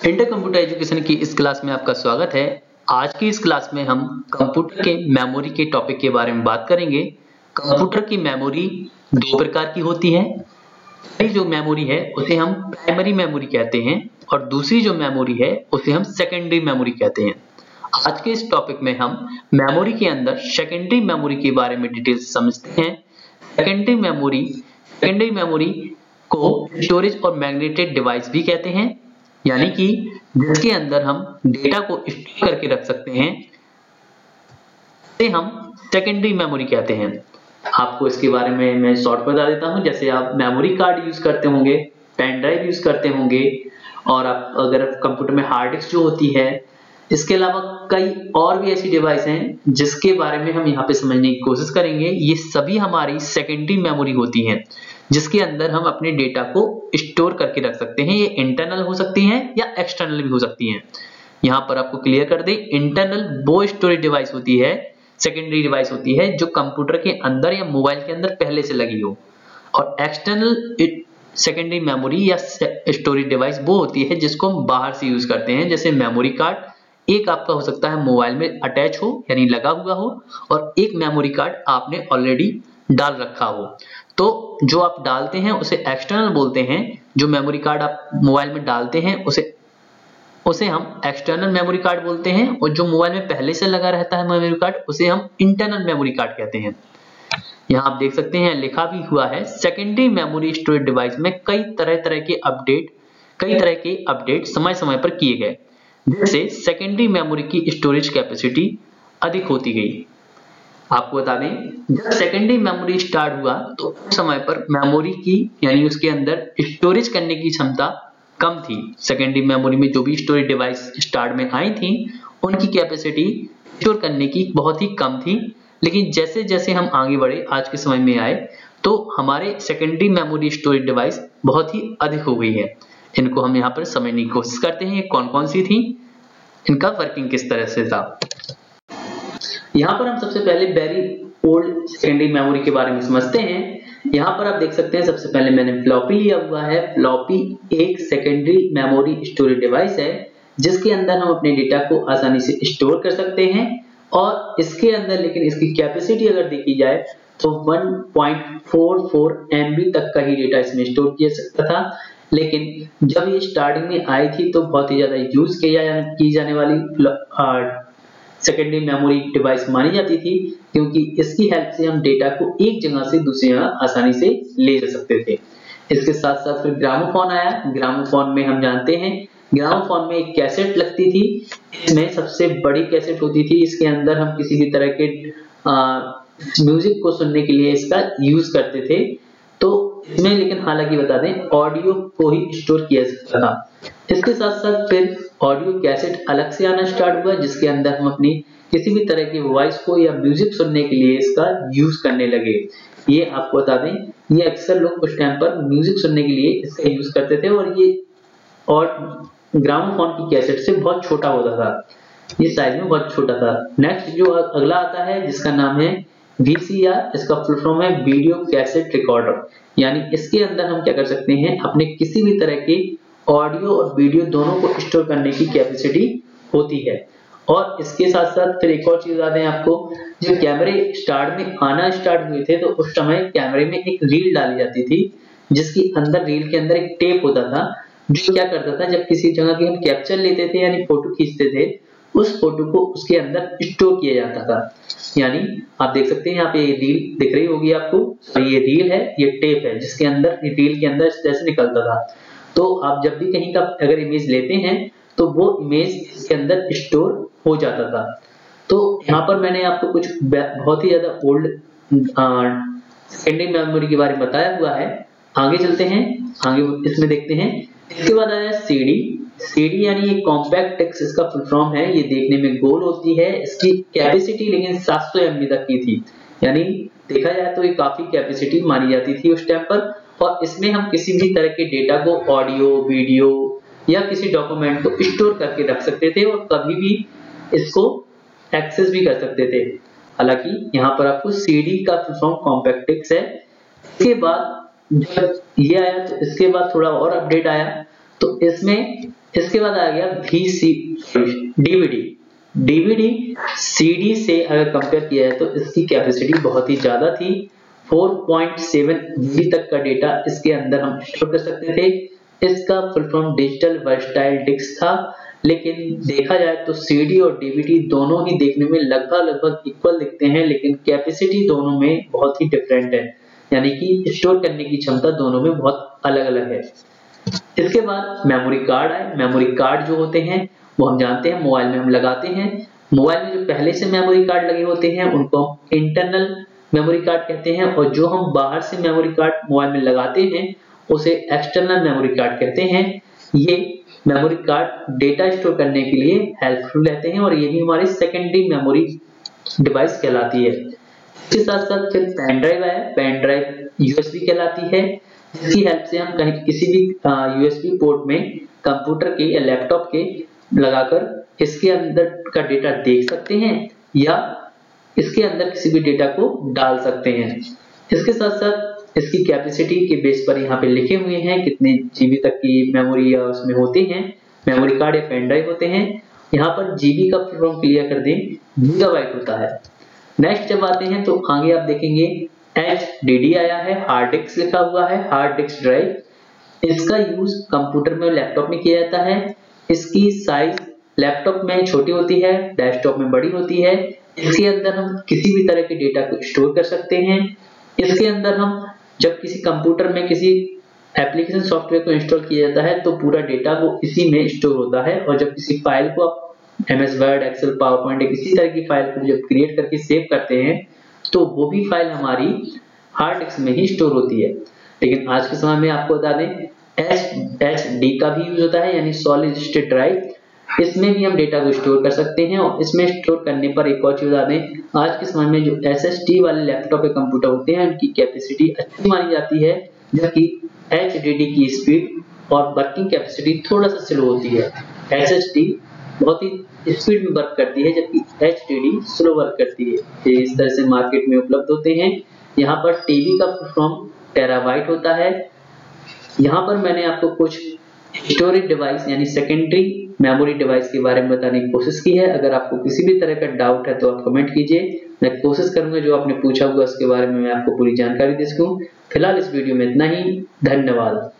Inter computer education की इस class में आपका स्वागत है। आज की इस क्लास में हम कंप्यूटर के मेमोरी के टॉपिक के बारे में बात करेंगे। कंप्यूटर की मेमोरी दो प्रकार की होती है। पहली जो मेमोरी है उसे हम प्राइमरी मेमोरी कहते हैं और दूसरी जो मेमोरी है उसे हम सेकेंडरी मेमोरी कहते हैं। आज के इस टॉपिक में हम मेमोरी के अंदर सेकेंडरी मेमोरी के बारे में डिटेल समझते हैं। सेकेंडरी मेमोरी को स्टोरेज और मैग्नेटिक डिवाइस भी कहते हैं, यानी कि जिसके अंदर हम डेटा को स्टोर करके रख सकते हैं, इसे हम सेकेंडरी मेमोरी कहते हैं। आपको इसके बारे में मैं शॉर्ट बता देता हूं। जैसे आप मेमोरी कार्ड यूज करते होंगे, पेन ड्राइव यूज करते होंगे, और आप अगर कंप्यूटर में हार्ड डिस्क जो होती है, इसके अलावा कई और भी ऐसी डिवाइस हैं जिसके बारे में हम यहाँ पे समझने की कोशिश करेंगे। ये सभी हमारी सेकेंडरी मेमोरी होती हैं, जिसके अंदर हम अपने डेटा को स्टोर करके रख सकते हैं। ये इंटरनल हो सकती हैं या एक्सटर्नल भी हो सकती हैं। यहाँ पर आपको क्लियर कर दें, इंटरनल वो स्टोरेज डिवाइस होती है, सेकेंडरी डिवाइस होती है जो कंप्यूटर के अंदर या मोबाइल के अंदर पहले से लगी हो, और एक्सटर्नल सेकेंडरी मेमोरी या स्टोरेज डिवाइस वो होती है जिसको हम बाहर से यूज करते हैं। जैसे मेमोरी कार्ड एक आपका हो सकता है मोबाइल में अटैच हो यानी लगा हुआ हो, और एक मेमोरी कार्ड आपने ऑलरेडी डाल रखा हो। तो जो आप डालते हैं उसे एक्सटर्नल बोलते हैं। जो मेमोरी कार्ड आप मोबाइल में डालते हैं उसे हम एक्सटर्नल मेमोरी कार्ड बोलते हैं, और जो मोबाइल में पहले से लगा रहता है मेमोरी कार्ड उसे हम इंटरनल मेमोरी कार्ड कहते हैं। यहाँ आप देख सकते हैं लिखा भी हुआ है, सेकेंडरी मेमोरी स्टोरेज डिवाइस में कई तरह के अपडेट समय समय पर किए गए, जिससे सेकेंडरी मेमोरी की स्टोरेज कैपेसिटी अधिक होती गई। आपको बता दें, जब सेकेंडरी मेमोरी स्टार्ट हुआ तो उस समय पर मेमोरी की यानी उसके अंदर स्टोरेज करने की क्षमता कम थी। सेकेंडरी मेमोरी में जो भी स्टोरेज डिवाइस स्टार्ट में आई थी उनकी कैपेसिटी स्टोर करने की बहुत ही कम थी। लेकिन जैसे जैसे हम आगे बढ़े, आज के समय में आए, तो हमारे सेकेंडरी मेमोरी स्टोरेज डिवाइस बहुत ही अधिक हो गई है। इनको हम यहाँ पर समझने की कोशिश करते हैं, कौन कौन सी थी, इनका वर्किंग किस तरह से था। यहाँ पर हम सबसे पहले वेरी ओल्ड सेकेंडरी मेमोरी के बारे में समझते हैं। यहाँ पर आप देख सकते हैं सबसे पहले मैंने फ्लॉपी लिया हुआ है। फ्लॉपी एक सेकेंडरी मेमोरी स्टोरेज डिवाइस है जिसके अंदर हम अपने डेटा को आसानी से स्टोर कर सकते हैं, और इसके अंदर लेकिन इसकी कैपेसिटी अगर देखी जाए तो 1.44 MB तक का ही डेटा इसमें स्टोर किया सकता था। लेकिन जब ये स्टार्टिंग में आई थी तो बहुत ही ज्यादा यूज की जाने वाली सेकेंडरी मेमोरी डिवाइस मानी जाती थी, क्योंकि इसकी हेल्प से हम डेटा को एक जगह से दूसरी जगह आसानी से ले जा सकते थे। इसके साथ साथ फिर ग्रामोफोन आया। ग्रामोफोन में हम जानते हैं, ग्रामोफोन में एक कैसेट लगती थी। इसमें सबसे बड़ी कैसेट होती थी। इसके अंदर हम किसी भी तरह के म्यूजिक को सुनने के लिए इसका यूज करते थे। तो इसमें लेकिन हालांकि बता दें, ऑडियो को ही स्टोर किया जा सकता था। इसके साथ साथ फिर ऑडियो कैसेट अलग से आना स्टार्ट हुआ, जिसके अंदर हम अपनी किसी भी तरह की वॉइस को या म्यूजिक सुनने के लिए इसका यूज करने लगे। ये आपको बता दें, ये अक्सर लोग उस टाइम पर म्यूजिक सुनने के लिए इसका यूज करते थे, और ग्रामोफोन की कैसेट से बहुत छोटा होता था, ये साइज में बहुत छोटा था। नेक्स्ट जो अगला आता है जिसका नाम है VCR, इसका फुल फॉर्म है वीडियो कैसेट रिकॉर्डर। यानी इसके अंदर हम क्या कर सकते हैं, अपने किसी भी तरह के ऑडियो और वीडियो दोनों को स्टोर करने की कैपेसिटी होती है। और इसके साथ साथ फिर एक और चीज बता दें आपको, जो कैमरे स्टार्ट में आना स्टार्ट हुए थे तो उस समय कैमरे में एक रील डाली जाती थी, जिसकी अंदर रील के अंदर एक टेप होता था, जो क्या करता था, जब किसी जगह की हम कैप्चर लेते थे यानी फोटो खींचते थे, उस फोटो को उसके अंदर स्टोर किया जाता था। यानी आप देख सकते हैं यहाँ पे ये रील दिख रही होगी आपको, तो ये रील है, ये टेप है, जिसके अंदर रील के अंदर जैसे निकलता था। तो आप जब भी कहीं का अगर इमेज लेते हैं तो वो इमेज इसके अंदर स्टोर हो जाता था। तो यहाँ पर मैंने आपको कुछ बहुत ही ज्यादा ओल्ड सेकेंडरी मेमोरी के बारे में बताया हुआ है। आगे चलते हैं, आगे इसमें देखते हैं। इसके बाद आया सीडी यानी ये कॉम्पैक्ट डिस्क, इसका फुल फॉर्म है। ये देखने में गोल होती है, इसकी कैपेसिटी लेकिन 700 MB तक की थी। यानी देखा जाए तो ये काफी कैपेसिटी मानी जाती थी उस टाइम पर, और इसमें हम किसी भी तरह के डेटा को, ऑडियो, वीडियो या किसी डॉक्यूमेंट को स्टोर करके रख सकते थे, और कभी भी इसको एक्सेस भी कर सकते थे। हालांकि यहाँ पर आपको सीडी का फुल फॉर्म कॉम्पैक्ट डिस्क है। इसके बाद जब ये आया तो इसके बाद थोड़ा और अपडेट आया, तो इसमें इसके बाद आ गया डीवीडी। डीवीडी सीडी से अगर कंपेयर किया जाए तो इसकी कैपेसिटी बहुत ही ज्यादा थी। 4.7 जीबी तक का डेटा इसके अंदर हम स्टोर कर सकते थे। इसका full form digital versatile disc था। लेकिन देखा जाए तो सीडी और डीवीडी दोनों ही देखने में लगभग इक्वल दिखते हैं, लेकिन कैपेसिटी दोनों में बहुत ही डिफरेंट है, यानी कि स्टोर करने की क्षमता दोनों में बहुत अलग-अलग है। इसके बाद मेमोरी कार्ड आए। मेमोरी कार्ड जो होते हैं वो हम जानते हैं मोबाइल में हम लगाते हैं। मोबाइल में जो पहले से मेमोरी कार्ड लगे होते हैं उनको हम इंटरनल मेमोरी कार्ड कहते हैं, और जो हम बाहर से मेमोरी कार्ड मोबाइल में लगाते हैं उसे एक्सटर्नल मेमोरी कार्ड कहते हैं। ये मेमोरी कार्ड डेटा स्टोर करने के लिए हेल्पफुल रहते हैं और ये भी हमारी सेकेंडरी मेमोरी डिवाइस कहलाती है। इसके साथ साथ फिर पेन ड्राइव आया। पेन ड्राइव यूएसबी कहलाती है, जिसकी हेल्प से हम कहीं किसी भी यूएसबी पोर्ट में कंप्यूटर के या लैपटॉप के लगाकर इसके अंदर का डेटा देख सकते हैं या इसके अंदर किसी भी डेटा को डाल सकते हैं। इसके साथ साथ इसकी कैपेसिटी के बेस पर यहाँ पे लिखे हुए हैं कितने जीबी तक की मेमोरी या उसमें होते हैं, मेमोरी कार्ड या पेन ड्राइव होते हैं। यहाँ पर जीबी का फॉर्म क्लियर कर दें, गीगाबाइट होता है। नेक्स्ट जब आते हैं तो आगे आप देखेंगे HDD आया है, हार्ड डिस्क लिखा हुआ है, हार्ड डिस्क ड्राइव। इसका यूज कंप्यूटर में लैपटॉप में किया जाता है। इसकी साइज लैपटॉप में छोटी होती है, डेस्कटॉप में बड़ी होती है। इसके अंदर हम किसी भी तरह के डेटा को स्टोर कर सकते हैं। इसके अंदर हम जब किसी कंप्यूटर में किसी एप्लीकेशन सॉफ्टवेयर को इंस्टॉल किया जाता है तो पूरा डेटा वो इसी में स्टोर होता है, और जब किसी फाइल को आप MS Word, Excel, PowerPoint या किसी तरह की फाइल को जब क्रिएट करके सेव करते हैं तो वो भी फाइल हमारी हार्ड डिस्क में ही स्टोर होती है। लेकिन आज के समय में आपको बता दें SSD का भी यूज होता है, यानी सॉलिड स्टेट ड्राइव। इसमें भी हम डेटा को स्टोर कर सकते हैं, और इसमें स्टोर करने पर एक और चीज बता दें, आज के समय में जो SSD वाले लैपटॉप या कंप्यूटर होते हैं उनकी कैपेसिटी अच्छी मानी जाती है, जबकि HDD की स्पीड और वर्किंग कैपेसिटी थोड़ा सा स्लो होती है। SSD बहुत ही स्पीड में वर्क करती है जबकि HDD स्लो वर्क करती है। ये इस तरह से मार्केट में उपलब्ध होते हैं। यहाँ पर टीबी का फॉर्म टेराबाइट होता है। यहाँ पर मैंने आपको कुछ स्टोरेज डिवाइस यानी सेकेंडरी मेमोरी डिवाइस के बारे में बताने की कोशिश की है। अगर आपको किसी भी तरह का डाउट है तो आप कमेंट कीजिए, मैं कोशिश करूंगा जो आपने पूछा होगा उसके बारे में मैं आपको पूरी जानकारी दे सकूं। फिलहाल इस वीडियो में इतना ही। धन्यवाद।